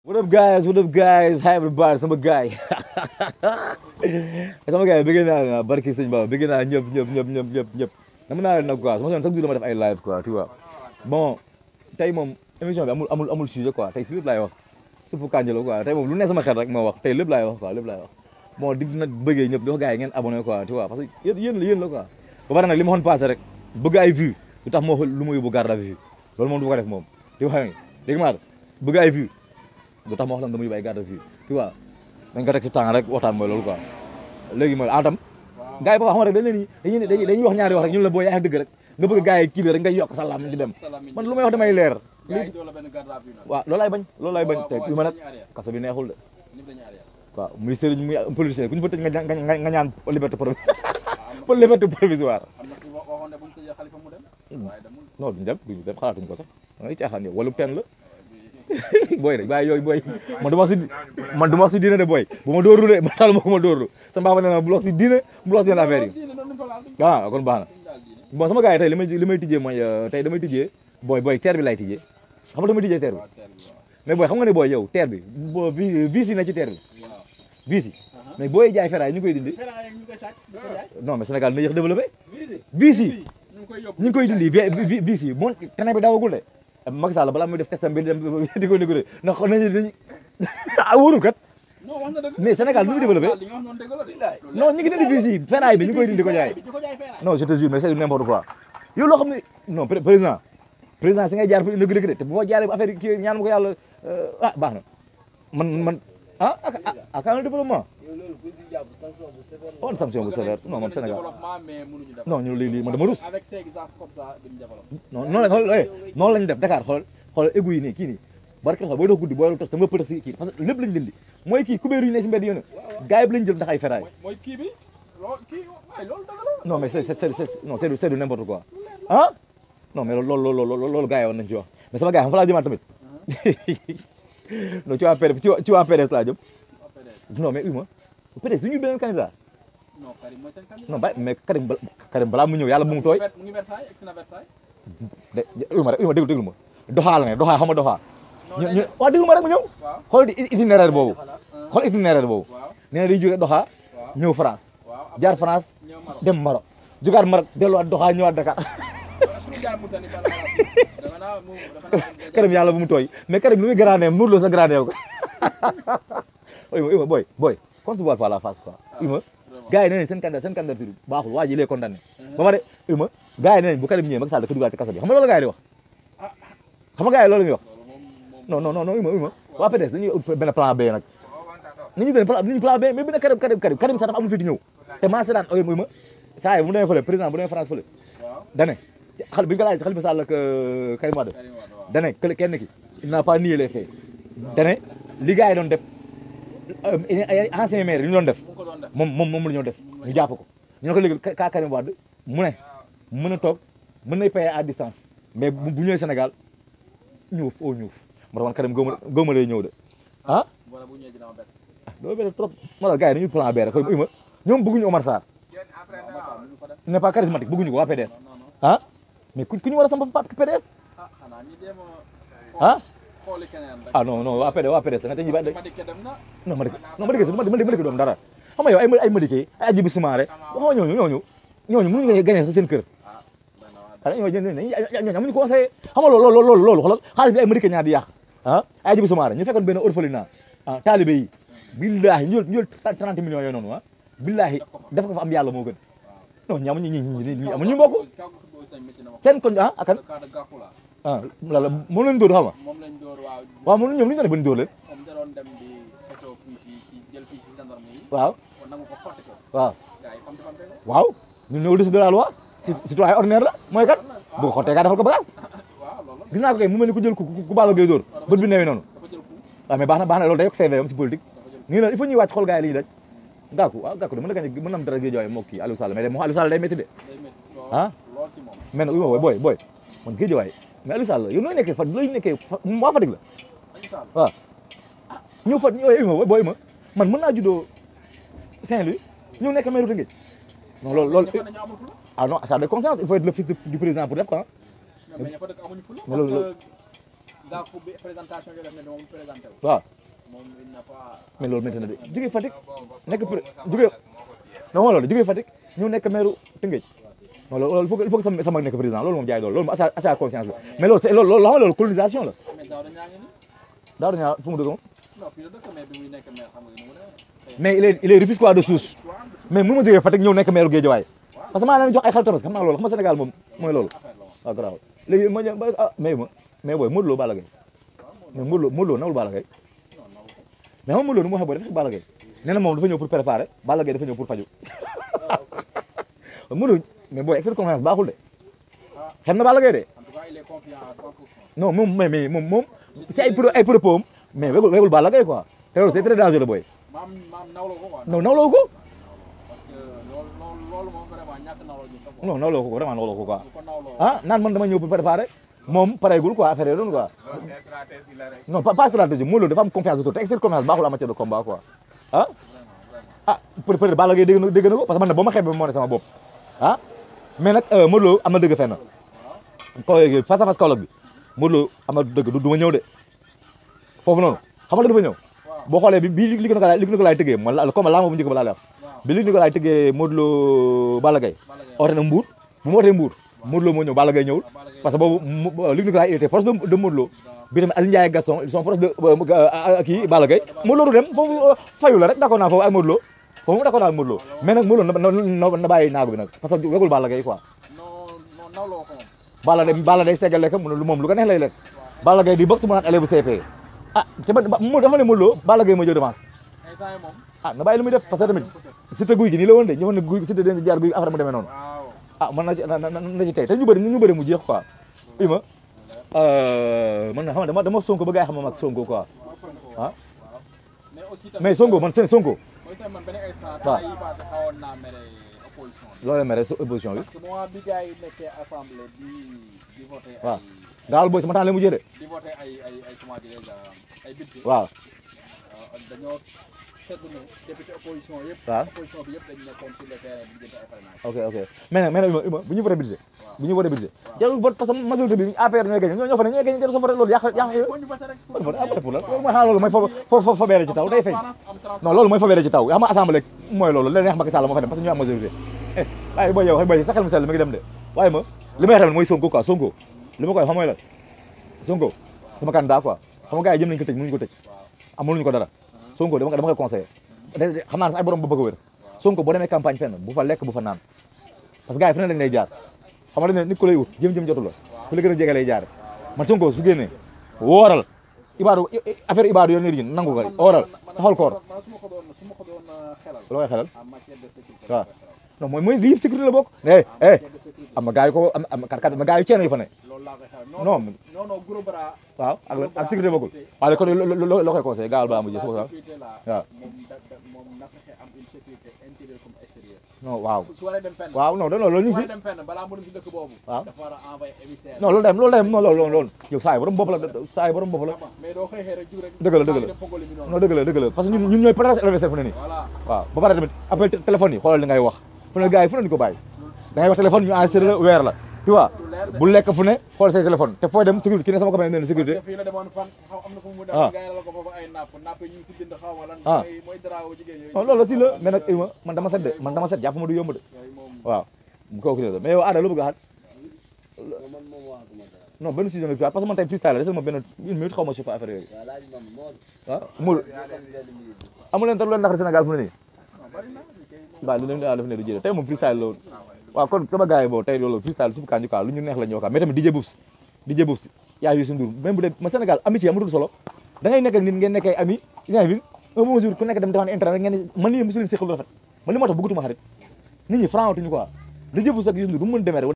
What up guys? What up guys? Hi everybody, sama guy. Sama guy bëgg naa barki sëñ Ba bëgg naa ñëpp. Dama naa leen nag quoi sama chaque jour dama def ay live quoi, tu vois. Bon, tey moom émission bi amul sujet quoi. Tey si lépp laay wax. Suppu kànja la quoi. Tey moom lu ne sama xel rek ma wax. Tey lépp laay wax quoi, lépp laay wax. Bon, di nag bëggee ñëpp di wax gars yi ngeen abonné quoi, tu vois, parce que yéen la quoi. Ba pare nag li ma waxoon passé rek bëgg ay vues lu tax moo lu ma yóbbu garde à vue. Loolu moom du ko def moom. Di wax ni dégg nga bëgg ay vues lu tax ma wax la dama yóbbu ay garde à vue, tu vois. dañ ko teg si temps rek waxtaan mooy loolu quoi. Léegi mooy atam gars yi ba xam rek dañuy wax ñaari wax rek ñun la boo yaa dëgg rek nga bëgg gars yi kii la rek ngay yokk salaam di dem man lu may wax damay leer. waaw loolu laay bañ te lu ma nag kaso bi neexul de waaw muy sëriñ muy politicien ku ñu fa tëj nga ñaan liberté provisoire. Non duñu dem xalaatuñu ko sax dangay caaxaan yow wala teen la booy rek waaye yooyu booy man du ma wax si diine de booy bu ma dóorlu de ma tal ma ko ma dóorlu sama baba nee na bu wax si diine bu wax si yenn affaire yi waaw kon baax na. Bon sama gars yi tey li may tijjee mooy tey damay tijjee booy teer bi lay tijjee xam nga damay tijjee teer bi mais booy xam nga ne booy yow teer bi vis yi na ci teer bi vis yi mais booy jaay ferraille ñu koy dindi non mais Sénégal na yéex développé vis yi ñu ngi koy dindi vis yi bon tene bi dawagul de Macky Sall balaa muy def testam bi di ko négocier ndax xool nañu dañuy wóorul kat mais Sénégal nu muy développé non ñu ngi dindi vis yi ferraille bi ñu koy dindi ko jaay non je te jure mais c'est n'importe quoi yow loo xam ne non président si ngay jaar pour inaugurer de te bu fa jaaree affaire kii ñaan ma ko yàlla baax na man quand développement on sanction bu sévère non man Sénégal non ñu lii man dama rus non noonu lañu def Dakar xool égout yi nii kii nii barke xool booy dox guddi booy dox te nga pëtax si kii parce que lépp lañu dindi mooy kii kubéer yi ne si mbedd yoon gars yi bi lañu jël ndax ay ferraille non mais c'est du n'importe quoi non mais loolu gars yi woon nañ ci wax mais sama gars yi xam fa laa jëmaat tamit non ci waa PDS laa jëm non mais uma PDS du ñu beneen candidat non ba mais Karim balaa mu ñëw yàlla bu mu tooy uma déglu ma doxaa la ne doxaa xam nga doxaa ñu waaw déglu ma rek ma ñëw xool itinéraire boobu nee na day jóge doxaa ñëw France jaar France dem Maroc jógaat Maroc delluwaat doxaa ñëwaat Dakar Karim yàlla bu mu tooy mais Karim lu muy grandé muur loo sa grandé yow ko ima boy qu'on se voit pas la face quoi ima gars yi nee nañ seen candidature baaxul waa ji lay condamné ba pare ima gars yi nee nañ bu Karim ñëwee Macky Sall da ko dugal ci kaso bi xam nga loolu gars yi di wax xam nga gars yi loolu ñuy wax non ima waa PDS dañuy benn plan B nag nañu plan B mais bi na Karim sax dafa amul fit ñëw te maa seetaan ima saa yi bu mu demee fële président bu demee France fële dane xal bi ñu ko laaj Khalifa Sall ak Karim Wade dane kenn ki il n'a pas nié les faits dane li gars yi doon def ancien maire yi ñu doon def moom la ñoo def ñu jàpp ko ñu ne ko léegi ka Karim Wade mu ne mën a toog mën nay payer à distance mais bu ñëwee Sénégal ñuuf moo tax man Karim góoma lay ñëw de doo bett trop moo tax gars yi dañuy plan B rek ima ñoom bëgguñu Omar Sarr n'est pas charismatique bëgguñu ko waa PDS mais ku ñu war a samp PDS non waa PDS da nga dañuy bàyyi non Madické doom dara xam nga yow ay Madické ay Hadjibou Soumaré xam nga ñooñu mënuñu nga gagné sa seen kër ñooñu amuñu conseillé xam nga loolu xoolal xaalis bi ay Madické ñaar di yàq ay Hadjibou Soumaré ñu fekkoon benn orphelinat talibé yi billahi ñu 30 millions yooyu noonu billahi def ko fa am yàlla moo gën non ñi amuñu mbokk seen koñ akan lala moom lañ dóor xam nga waaw moom ñoom li ñu doon def ba ñu dóor leen waaw ñun ñoo au-dessus de la loi citoyen ordinaire la mooy kat bu ko xottee kaa defal ko bagage gis naa ko kay mu mel ni ku jël ku Balla Gaye dóor bët bi neewee noonu waaw mais baax na loolu day yokk CV am si politique nii la il faut ñuy wàcc xool gars yi li ñuy daj gàkku de mën na gañ mën na am dara Guédiawaye moo kii Aliou Sall mais Aliou Sall day métti de mais nag booy man Guédiawaye mais Aliou Sall yow nooy nekkee fa looy nekkee waa Fatick la waaw ñëw fa booy ma man mën naa juddoo Saint-Louis ñëw nekk maire Tëngéej non loolu non ça de conscience il faut être le fils du président pour def quoi mais loolu waaw mais loolu métti na de jógee Fatick nekk jógee non loolu jógee Fatick ñëw nekk maire Tëngéej non loolu il faut que sama nekk président loolu moom jaay doole loolu moom achat conscience la mais loolu c'est loolu loo xam ne loolu colonisation la daaw dañaa fu mu dëgg moom mais il est Rufisquois de souche mais mënu ma jógee Fatick ñëw nekk maire Guédiawaye parce que maa leen jox ay xel tabaski xam naa loolu xam nga Sénégal moom mooy loolu waaw garaaw léegi ma mais booy Modou Lo Balla Gaye mais Modou Lo nawul Balla Gaye mais xam nga Modou Lo nu mu waxee booy dafa Balla Gaye nee na moom dafa ñëw pour préparer Balla Gaye dafa ñëw pour faju Modou mais booy excès de confiance baaxul de xam na Balla Gaye de non moom moom si ay propos mais wegul Balla Gaye quoi te loolu c'est très dangereux booy non nawloo ko non nawloo ko vraiment nawloo ko quoi ah naan man dama ñëw pour préparer moom pareegul quoi affaire yooyu quoi non pas stratégie Modou Lo dafa am confiance de toi te excès de confiance baaxul en matière de combat quoi ah peut-être Balla Gaye dégg na ko parce que man boo ma xeebee moo ne sama bopp ah mais nag Modou Lo am na dëgg fenn face à face Kaolack bi Modou Lo am na dëgg du ma ñëw de foofu noonu xam nga dafa ñëw boo xoolee bi li ko laay tëggee mooy comme laa bu njëkk ba laa lay wax bi li ko laay tëggee Modou Lo Balla Gaye oote na Mbour bu mu ootee Mbour Modou Lo moo ñëw Balla Gaye ñëwul parce que boobu li ko laay il était proche de Modou Lo bi tamit Aziz Ndiaye ak Gaston ils sont proches de kii Balla Gaye Modou Lo du dem foofu fayu la rek d'accord naa foofu ak Modou Lo foofu d'accord naa ak Modou Lo mais nag Modou Lo na bàyyi naagu bi nag parce que wegul Balla Gaye quoi Balla day seggal lekk moom lu ko neex lay lekk Balla Gaye di box mu naan élève CP ah te mu dafa ne Modou Lo Balla Gaye ma jël revanche ah na bàyyi lu muy def parce que tamit Siteu guy gi nii la woon de ñu ne guy Siteu dina jaar guy affaire mu demee noonu ah man na ci tey te ñu bëri mu jeex quoi i ma man na xam nga dama Sonko ba gars yi xam ma ak Sonko quoi ah mais Sonko man seen Sonko waaw loolu mere opposition bi waaw gaawal booy sama temps la mujjee de waaw ok mais nag bu ñu voté budget jarul vote parce que majorité bi APR ñooy gagné ñoo fa ne ñooy gagné jarul soo voté loolu yàq pour la loolu mooy xanaa loolu mooy fa beere ci taw day feeñ non loolu mooy fa beere ci taw xam nga assemblée mooy loolu leen neex Macky Sall moo fa dem parce que ñu am majorité waaye booy yow boy sa xel mu sell mi ngi dem de waaye ma li may wax tamit mooy Sonko quoi Sonko li ma koy xam mooy la Sonko sama candidat quoi xam nga gars yi jëm nañu ko tëj mënuñu ko tëj amuñu ko dara Sonko dama koy conseillé xam naa ne sax ay borom ba bëgg a wér Sonko boo demee campagne fenn bu fa lekk bu fa naan parce que gars yi fu ne lañ lay jaar xam nga dañ ne nit ko lay wut jëm jotul la fu la gën a jege lay jaar man Sonko su génnee wooral ibaadu affaire ibaadu yoon nit nangu ko wooral saxal koor loo koy xelal waaw non mooy lii sécurité la bokk am na gars yu ko am gars yu ceen yu fa ne non waaw ak sécurité bokkul waaw kon loo koy conseillé gaawal balaa mujjee waaw non waaw non loolu ñu ngi si waaw non loolu dem non loolu yow saa yi borom bopp la dëgg la parce que ñun ñooy potentiel adversaire fu ne nii waaw ba pare tamit appel téléphone yi xoolal li ngay wax fu ne gars yi fu ne ñu ko bàyyi da ngay wax téléphone ñu enregistré la weer la tu vois bu lekk fu ne xool say téléphone te fooy dem sécurité ki ne sama copain ne sécurité non loolu la si la mais nag man dama set jàpp ma du yomb de waaw kooku la mais yow Ada lu bëgg a xaat non benn sujet nga parce que man tey freestyle la des ma benn une minute xaw ma si affaire yooyu waaw mul amu leen tar leen naqari Sénégal fu ne nii waaw lu leen def ne du jëlee tey moom freestyle la woon waaw kon sama gars yi boobu tey loolu freestyle subu kanju quoi lu ñu neex la ñu wax mais tamit DJ Boubs yaa Youssou Ndour même bu dee ma Sénégal amitié amatul solo da ngay nekk ak nit ngeen nekkee ami bi un bon jour ku nekk dem defaan intérêt ngeen man lii mosu leen séqal lu rafet man li moo tax bëggatuma xarit nit ñi franc tuñu quoi DJ Boubs ak Youssou Ndour du mu mën demee rek